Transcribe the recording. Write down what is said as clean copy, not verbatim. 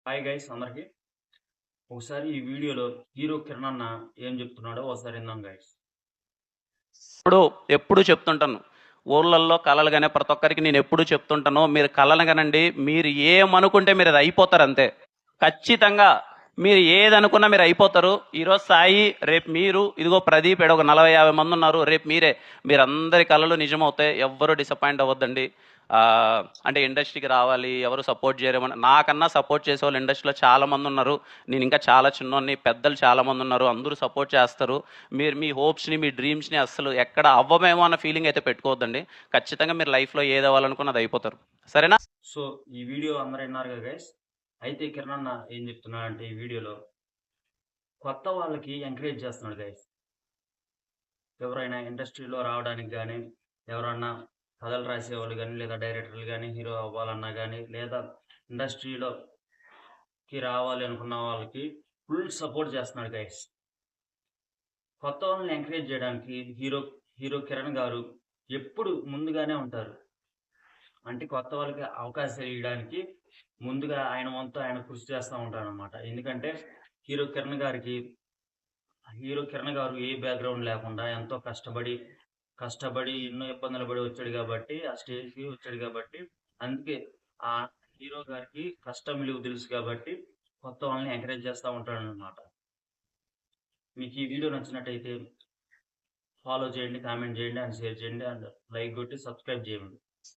Hi guys అందరికి. ఒకసారి ఈ వీడియోలో హీరో కిరణ్ అన్న ఏం చెప్తున్నాడో ఒకసారి విందాం గైస్. ఇప్పుడు ఎప్పుడు చెప్తుంటాను ఊర్లలో కళలు కానీ ప్రతి ఒక్కరికి నేను ఎప్పుడు చెప్తుంటాను, మీరు కళలు కనండి, మీరు ఏమనుకుంటే మీరు అది అయిపోతారు అంతే. ఖచ్చితంగా మీరు ఏదనుకున్నా మీరు అయిపోతారు. ఈరోజు సాయి, రేపు మీరు, ఇదిగో ప్రదీప్, ఏడో ఒక 40-50 మంది ఉన్నారు, రేపు మీరందరి కళలు నిజమవుతాయి. ఎవ్వరూ డిసప్పాయింట్ అవ్వద్దండి. అంటే ఇండస్ట్రీకి రావాలి, ఎవరు సపోర్ట్ చేయరేమని, నాకన్నా సపోర్ట్ చేసే వాళ్ళు ఇండస్ట్రీలో చాలామంది ఉన్నారు. నేను ఇంకా చాలా చిన్నోన్ని, పెద్దలు చాలామంది ఉన్నారు, అందరూ సపోర్ట్ చేస్తారు. మీరు మీ హోప్స్ని, మీ డ్రీమ్స్ని అస్సలు ఎక్కడ అవ్వమేమో అన్న ఫీలింగ్ అయితే పెట్టుకోవద్దండి. ఖచ్చితంగా మీరు లైఫ్లో ఏది అవ్వాలనుకున్నది అయిపోతారు. సరేనా? సో ఈ వీడియో అందరూ విన్నారు కదా గైస్. అయితే కిరణ్ అన్న ఏం చెప్తున్నాడంటే ఈ వీడియోలో కొత్త వాళ్ళకి ఎంకరేజ్ చేస్తున్నాడు గైస్. ఎవరైనా ఇండస్ట్రీలో రావడానికి కానీ, ఎవరన్నా కథలు రాసేవాళ్ళు కానీ, లేదా డైరెక్టర్లు కానీ, హీరో అవ్వాలన్నా కానీ, లేదా ఇండస్ట్రీలోకి రావాలి అనుకున్న వాళ్ళకి ఫుల్ సపోర్ట్ చేస్తున్నాడు గైస్. కొత్త వాళ్ళని ఎంకరేజ్ చేయడానికి హీరో కిరణ్ గారు ఎప్పుడు ముందుగానే ఉంటారు. అంటే కొత్త వాళ్ళకి అవకాశాలు ఇవ్వడానికి ముందుగా ఆయన వంతు ఆయన కృషి చేస్తూ ఉంటారనమాట. ఎందుకంటే హీరో కిరణ్ గారికి హీరో కిరణ్ గారు ఏ బ్యాక్గ్రౌండ్ లేకుండా ఎంతో కష్టపడి ఎన్నో ఇబ్బందులు పడి వచ్చాడు కాబట్టి ఆ స్టేజ్కి వచ్చాడు కాబట్టి, అందుకే ఆ హీరో గారికి కష్టం విలువ తెలుసు కాబట్టి కొత్త వాళ్ళని ఎంకరేజ్ చేస్తూ ఉంటాడనమాట. మీకు ఈ వీడియో నచ్చినట్టయితే ఫాలో చేయండి, కామెంట్ చేయండి అండ్ షేర్ చేయండి అండ్ లైక్ కొట్టి సబ్స్క్రైబ్ చేయండి.